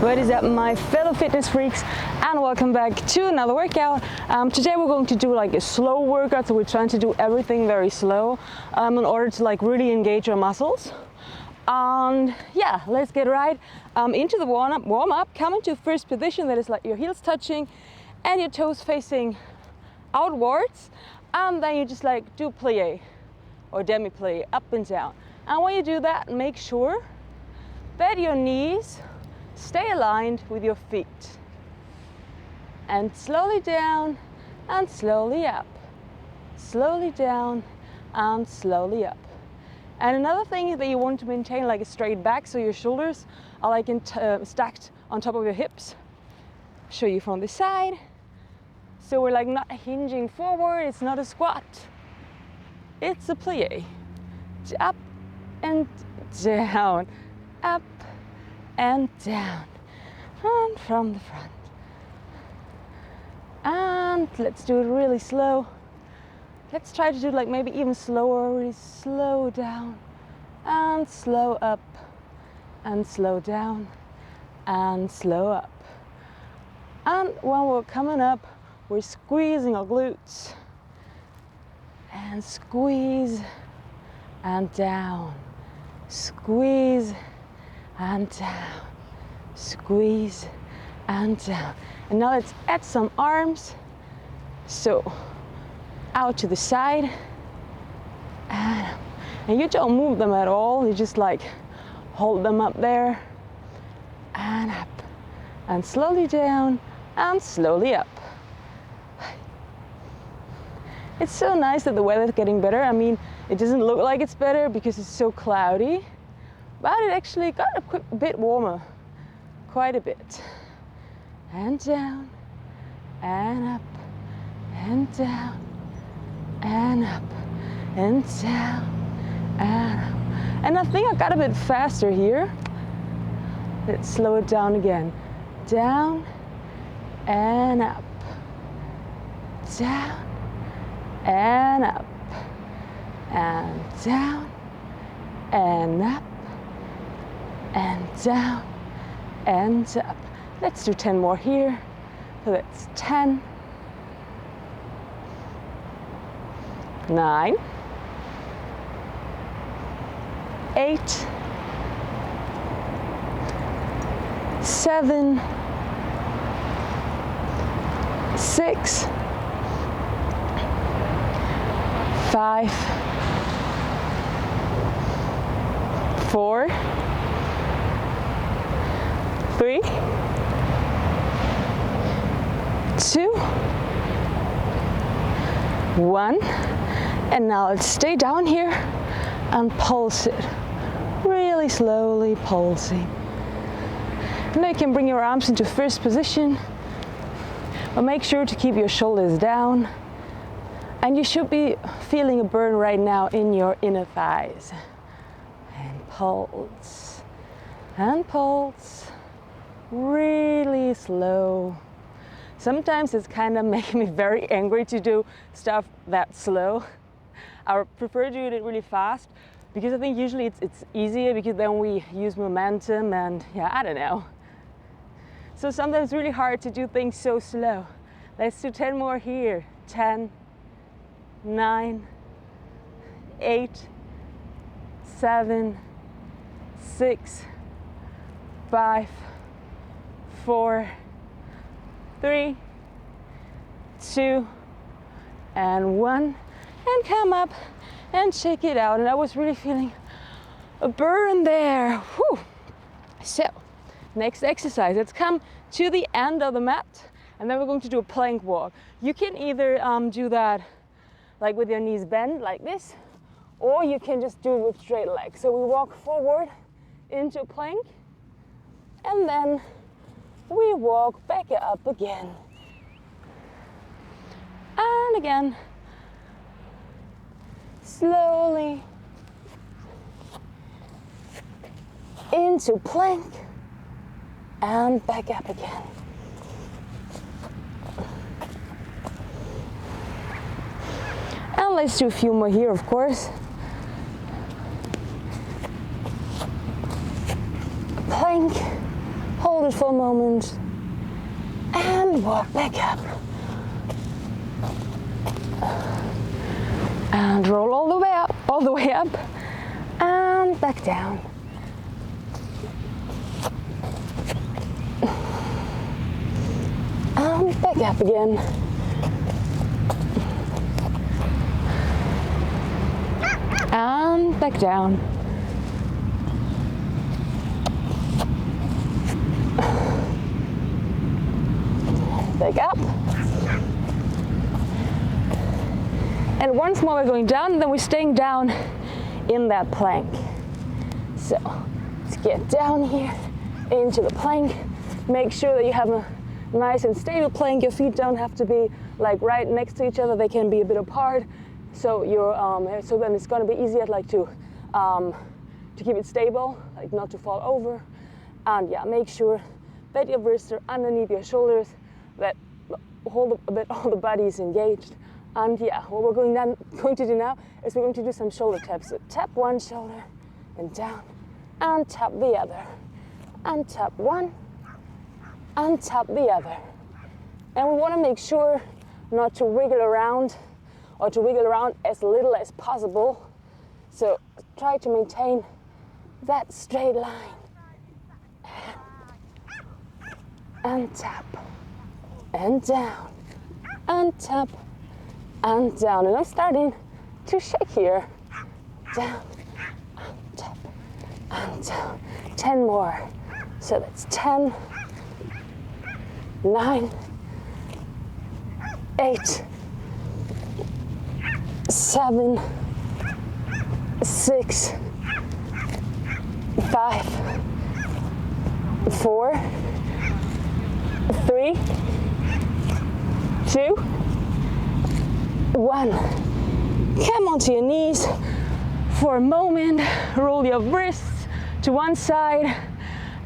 What is up, my fellow fitness freaks, and welcome back to another workout. Today we're going to do like a slow workout, so we're trying to do everything very slow in order to like really engage our muscles. And yeah, let's get right into the warm up. Come into first position, that is like your heels touching and your toes facing outwards, and then you just like do plie or demi plie, up and down. And when you do that, make sure that your knees stay aligned with your feet, and slowly down and slowly up, slowly down and slowly up. And another thing is that you want to maintain like a straight back, so your shoulders are like stacked on top of your hips. Show you from the side. So we're like not hinging forward, it's not a squat, it's a plie. Up and down, up and down, and from the front. And let's do it really slow. Let's try to do like maybe even slower, really slow down and slow up and slow down and slow up. And when we're coming up, we're squeezing our glutes and squeeze and down, squeeze and down, squeeze and down. And now let's add some arms. So out to the side, and you don't move them at all, you just like hold them up there and up and slowly down and slowly up. It's so nice that the weather's getting better. I mean, it doesn't look like it's better because it's so cloudy, but it actually got a bit warmer, quite a bit. And down, and up, and down, and up, and down, and up. And I think I got a bit faster here. Let's slow it down again. Down, and up, down, and up, and down, and up, and down, and up. Let's do 10 more here. So that's 10, 9, 8, 7, 6, 5, 4, 3, 2, 1. And now let's stay down here and pulse it, really slowly pulsing. Now you can bring your arms into first position, but make sure to keep your shoulders down. And you should be feeling a burn right now in your inner thighs. And pulse, really slow. Sometimes it's kind of making me very angry to do stuff that slow. I prefer doing it really fast because I think usually it's easier, because then we use momentum, and yeah, I don't know. So sometimes it's really hard to do things so slow. Let's do 10 more here. 10, 9, 8, 7, 6, 5, 4, 3, 2, and 1. And come up and check it out. And I was really feeling a burn there. Whew. So next exercise, let's come to the end of the mat, and then we're going to do a plank walk. You can either do that like with your knees bent like this, or you can just do it with straight legs. So we walk forward into a plank, and then we walk back up again. And again, slowly into plank and back up again. And let's do a few more here, of course. Plank, hold it for a moment, and walk back up. And roll all the way up, and back down. And back up again. And back down. Back up. And once more we're going down, and then we're staying down in that plank. So let's get down here into the plank. Make sure that you have a nice and stable plank. Your feet don't have to be like right next to each other. They can be a bit apart. So so then it's going to be easier like to keep it stable, like not to fall over. And yeah, make sure that your wrists are underneath your shoulders, that all the body is engaged. And yeah, what we're going to do now is we're going to do some shoulder taps. So tap one shoulder and down, and tap the other, and tap one, and tap the other. And we want to make sure not to wiggle around, or to wiggle around as little as possible. So try to maintain that straight line. And tap, and down, and tap, and down. And I'm starting to shake here. Down, and tap, and down. 10 more. So that's 10, 9, 8, 7, 6, 5, 4, 3, 2, 1. Come onto your knees for a moment. Roll your wrists to one side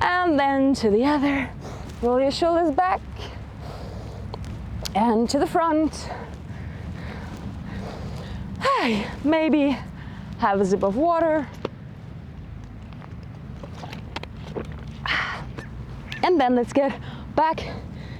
and then to the other. Roll your shoulders back and to the front. Hey, maybe have a sip of water. And then let's get back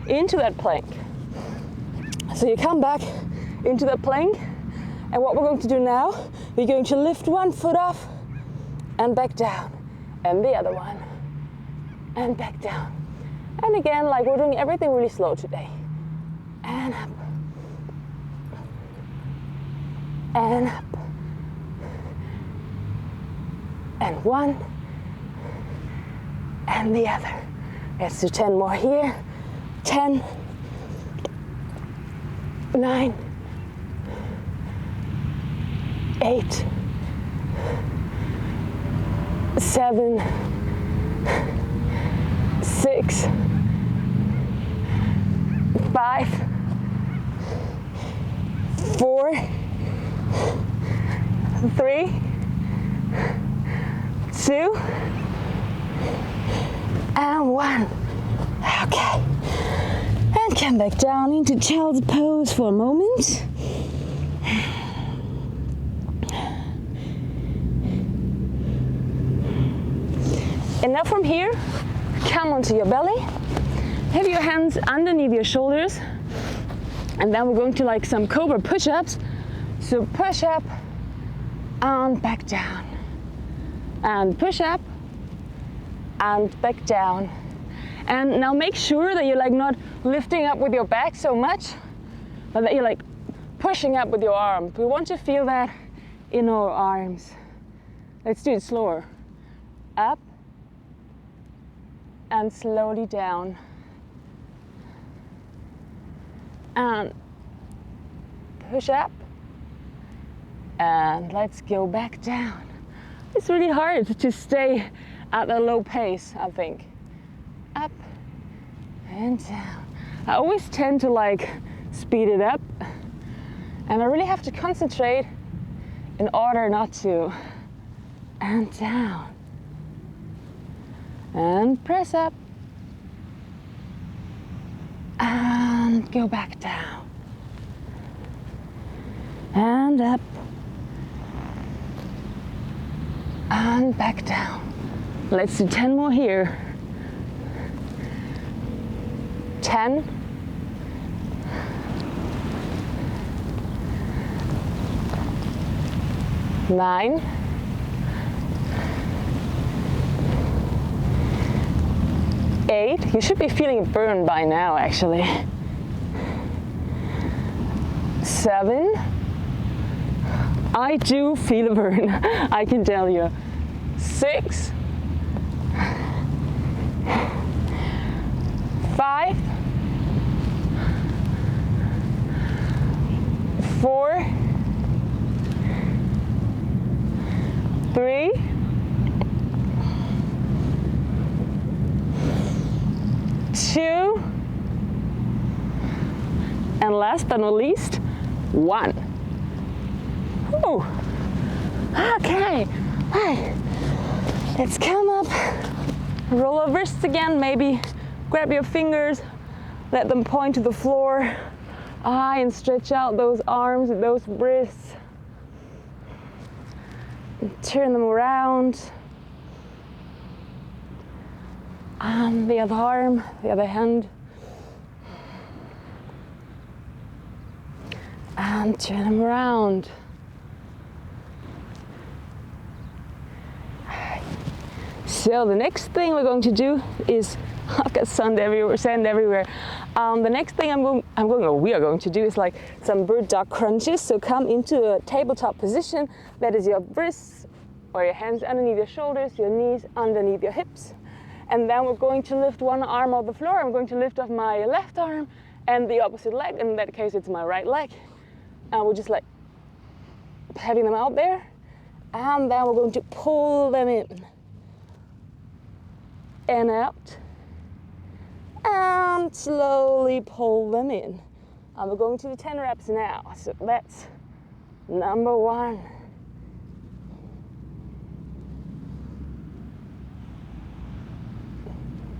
into that plank. So you come back into that plank, and what we're going to do now, we're going to lift one foot off and back down, and the other one, and back down. And again, like we're doing everything really slow today. And up, and up, and one, and the other. Let's do 10 more here. 10, 9, 8, 7, 6, 5, 4, 3, 2, and 1. Okay. And come back down into child's pose for a moment. And now from here, come onto your belly. Have your hands underneath your shoulders. And then we're going to like some cobra push-ups. So push up and back down. And push up and back down. And now make sure that you're like not lifting up with your back so much, but that you're like pushing up with your arm. We want to feel that in our arms. Let's do it slower. Up and slowly down. And push up. And let's go back down. It's really hard to stay at a low pace, I think. Up and down. I always tend to like speed it up, and I really have to concentrate in order not to. And down. And press up. And go back down. And up. And back down. Let's do 10 more here. 10, 9, 8. You should be feeling it burn by now, actually. 7. I do feel a burn, I can tell you. 6, 5, 4, 3, 2, and last but not least, 1. Whew. Okay, hi. Let's come up, roll our wrists again, maybe grab your fingers, let them point to the floor, and stretch out those arms and those wrists. And turn them around. And the other arm, the other hand. And turn them around. So the next thing we're going to do is, I've got sand everywhere. The next thing we are going to do is like some bird dog crunches. So come into a tabletop position. That is your wrists or your hands underneath your shoulders, your knees underneath your hips. And then we're going to lift one arm off the floor. I'm going to lift off my left arm and the opposite leg. In that case, it's my right leg. And we're just like having them out there. And then we're going to pull them in. And out, and slowly pull them in. And we're going to do 10 reps now. So that's number 1.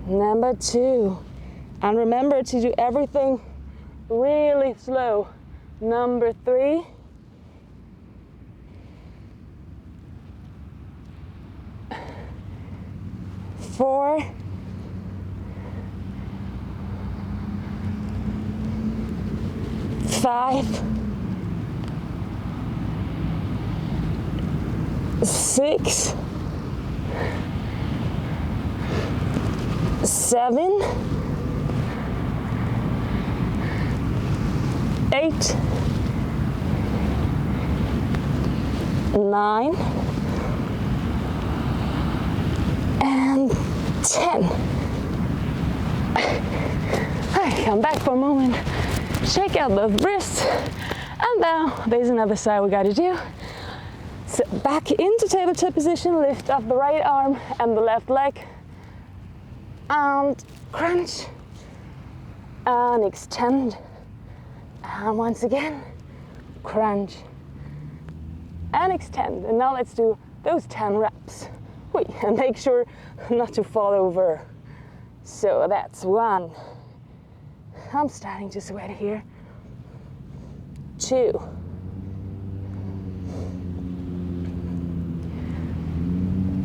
Number 2. And remember to do everything really slow. Number 3. 4, 5, 6, 7, 8, 9, and 10. Alright, come back for a moment. Shake out those wrists. And now there's another side we gotta do. So back into tabletop position, lift up the right arm and the left leg. And crunch. And extend. And once again, crunch. And extend. And now let's do those 10 reps. And make sure not to fall over. So that's 1. I'm starting to sweat here. 2.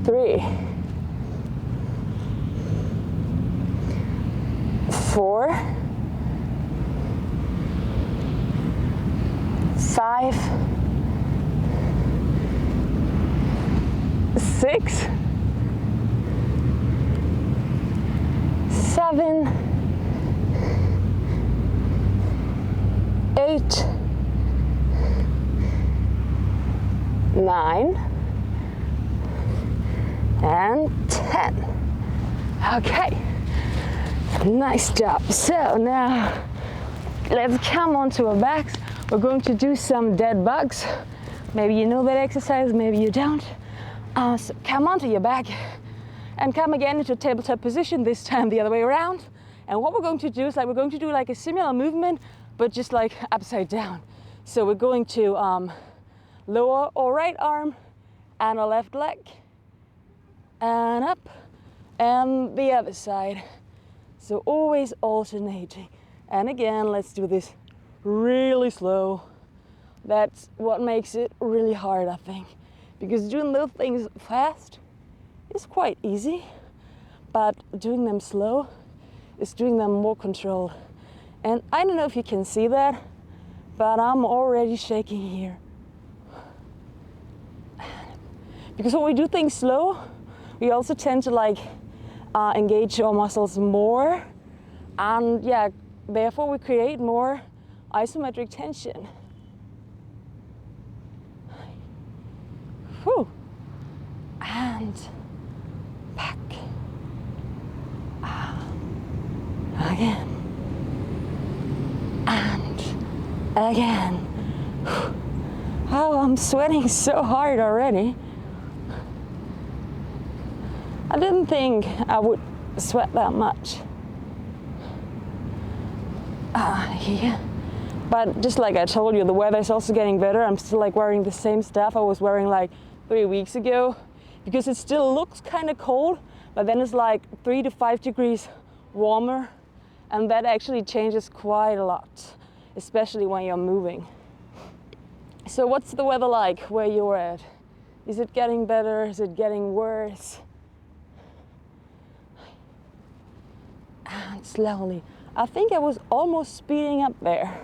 3. 4. 5. 6. 7. 8. 9. And 10. Okay, nice job. So now let's come onto our backs. We're going to do some dead bugs. Maybe you know that exercise, maybe you don't. So come onto your back and come again into tabletop position, this time the other way around. And what we're going to do is we're going to do like a similar movement, but just like upside down. So we're going to lower our right arm and our left leg, and up, and the other side. So always alternating. And again, let's do this really slow. That's what makes it really hard, I think. Because doing those things fast is quite easy, but doing them slow is doing them more controlled. And I don't know if you can see that, but I'm already shaking here. Because when we do things slow, we also tend to like engage our muscles more, and yeah, therefore we create more isometric tension. Whew. And back. Again. And again. Oh, I'm sweating so hard already. I didn't think I would sweat that much. Here. But just like I told you, the weather is also getting better. I'm still like wearing the same stuff I was wearing like 3 weeks ago, because it still looks kind of cold, but then it's like 3 to 5 degrees warmer, and that actually changes quite a lot, especially when you're moving. So what's the weather like where you're at? Is it getting better? Is it getting worse? And slowly. I think I was almost speeding up there.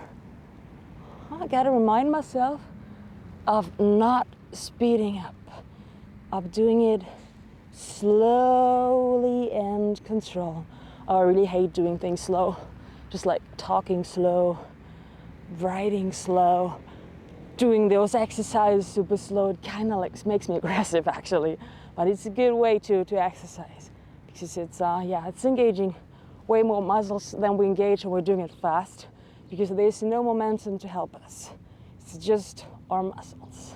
I gotta remind myself of not speeding up, of doing it slowly and control. I really hate doing things slow, just like talking slow, writing slow, doing those exercises super slow. It kind of like makes me aggressive actually, but it's a good way to exercise, because it's it's engaging way more muscles than we engage when we're doing it fast, because there's no momentum to help us. It's just our muscles.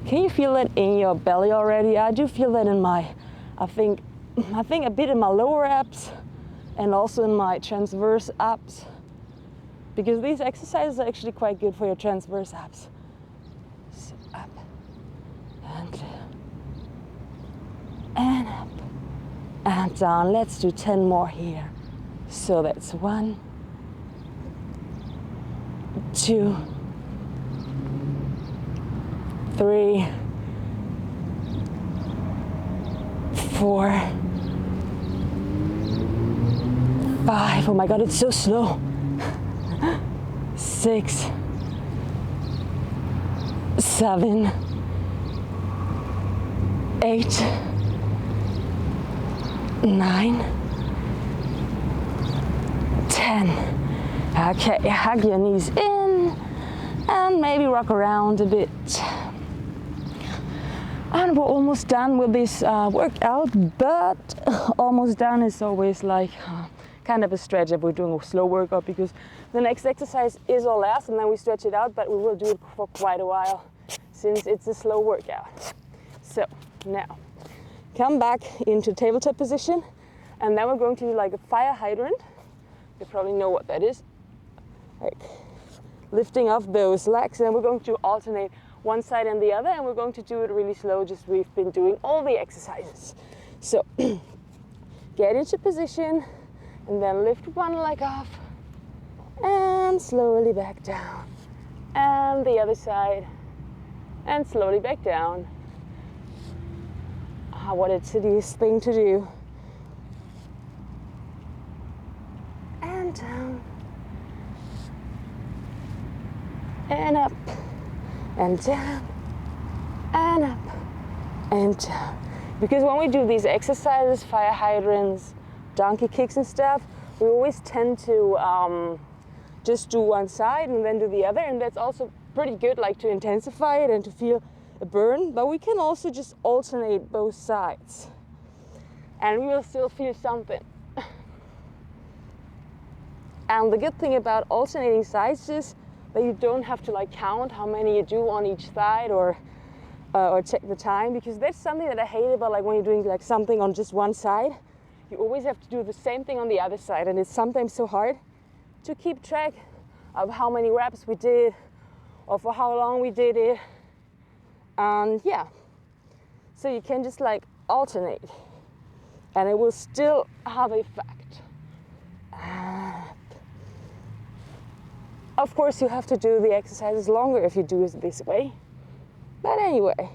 Can you feel that in your belly already? I do feel that in my, I think a bit in my lower abs and also in my transverse abs, because these exercises are actually quite good for your transverse abs. So up and up and down. Let's do 10 more here. So that's 1, 2, 3, 4, 5. Oh my God, it's so slow. 6, 7, 8, 9, 10. Okay, hug your knees in and maybe rock around a bit. And we're almost done with this workout, but almost done is always like kind of a stretch if we're doing a slow workout, because the next exercise is our last and then we stretch it out, but we will do it for quite a while since it's a slow workout. So now come back into tabletop position, and then we're going to do like a fire hydrant. You probably know what that is. Like lifting up those legs, and then we're going to alternate one side and the other, and we're going to do it really slow, just we've been doing all the exercises. So get into position and then lift one leg off and slowly back down, and the other side and slowly back down. What a tedious thing to do. And down and up and down and up and down. Because when we do these exercises, fire hydrants, donkey kicks and stuff, we always tend to just do one side and then do the other, and that's also pretty good, like to intensify it and to feel a burn, but we can also just alternate both sides and we will still feel something. And the good thing about alternating sides is that you don't have to like count how many you do on each side or check the time, because that's something that I hate about like when you're doing like something on just one side. You always have to do the same thing on the other side, and it's sometimes so hard to keep track of how many reps we did or for how long we did it. And yeah, so you can just like alternate and it will still have effect. Of course, you have to do the exercises longer if you do it this way. But anyway,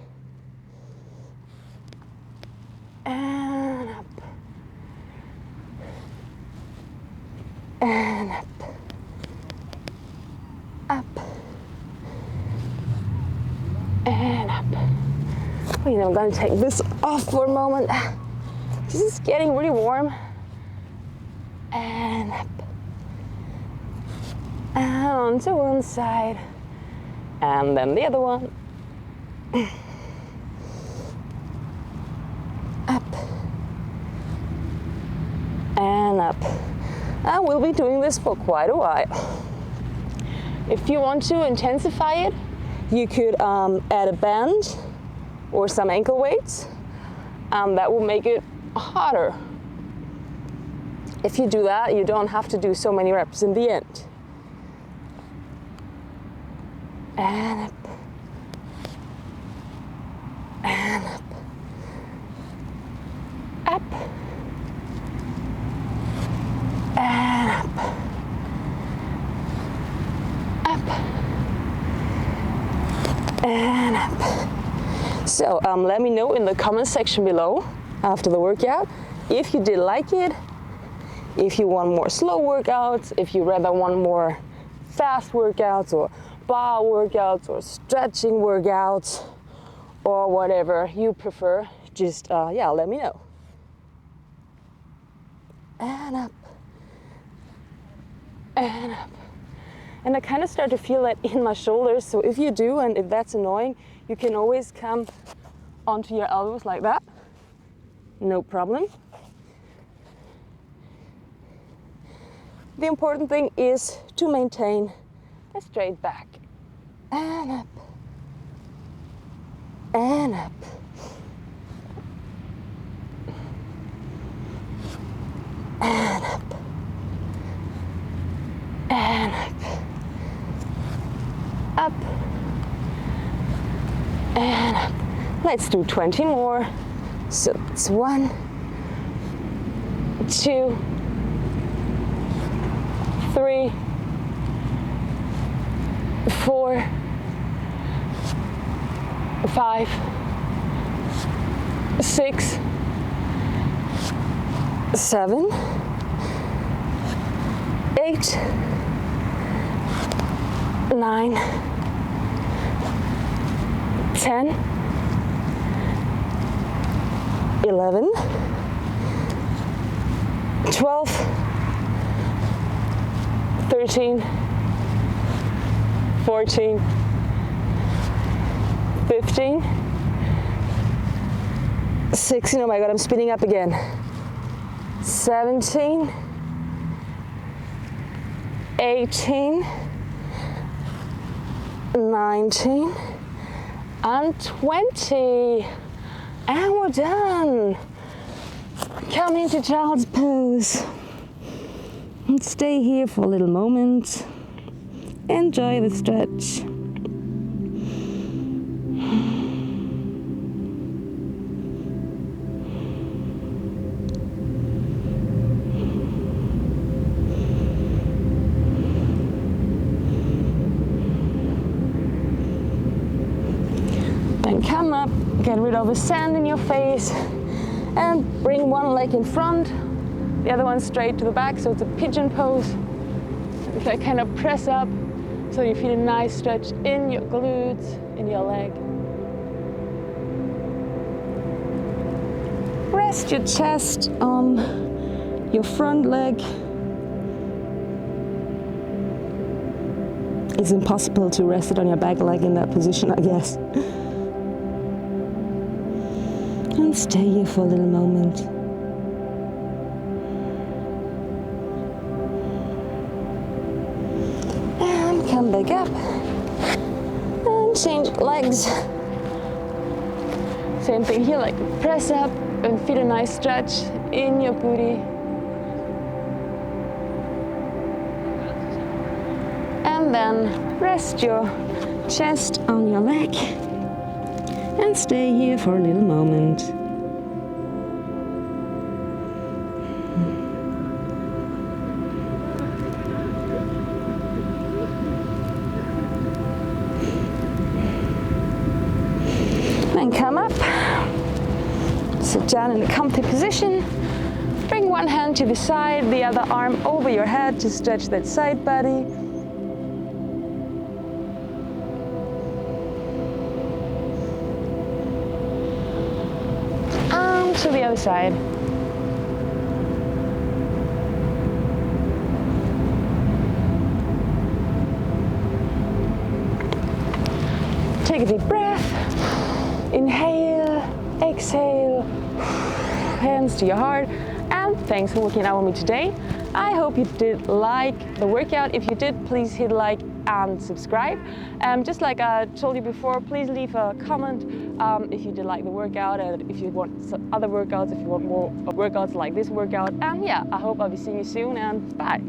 and up, up, and up. Wait, I'm gonna take this off for a moment. This is getting really warm. And up, and onto one side, and then the other one. Up, and up. And we'll be doing this for quite a while. If you want to intensify it, you could add a band or some ankle weights. That will make it harder. If you do that, you don't have to do so many reps in the end. And up, and up, up, and up, up, and up. So let me know in the comment section below after the workout if you did like it, if you want more slow workouts, if you rather want more fast workouts or bar workouts or stretching workouts or whatever you prefer, just yeah, let me know. And up, and up. And I kind of start to feel that in my shoulders, so if you do and if that's annoying, you can always come onto your elbows like that, no problem. The important thing is to maintain a straight back. And up, and up, and up, and up, up, and up. Let's do 20 more. So it's 1, 2, 3, 4, 5, 6, 7, 8, 9, 10, 11, 12, 13, 14, 15, 16, oh my god, I'm speeding up again, 17, 18, 19, and 20. And we're done. Come into child's pose. And stay here for a little moment. Enjoy the stretch. Then come up, get rid of the sand in your face, and bring one leg in front, the other one straight to the back, so it's a pigeon pose. If I kind of press up, so you feel a nice stretch in your glutes, in your leg. Rest your chest on your front leg. It's impossible to rest it on your back leg in that position, I guess. And stay here for a little moment. And come back up. And change legs. Same thing here, like press up and feel a nice stretch in your booty. And then rest your chest on your leg. And stay here for a little moment. Then come up, sit down in a comfy position, bring one hand to the side, the other arm over your head to stretch that side body. And to the other side. Take a deep breath. Inhale, exhale, hands to your heart. And thanks for working out with me today. I hope you did like the workout. If you did, please hit like and subscribe. Just like I told you before, please leave a comment if you did like the workout, and if you want some other workouts, if you want more workouts like this workout. And yeah, I hope I'll be seeing you soon, and bye.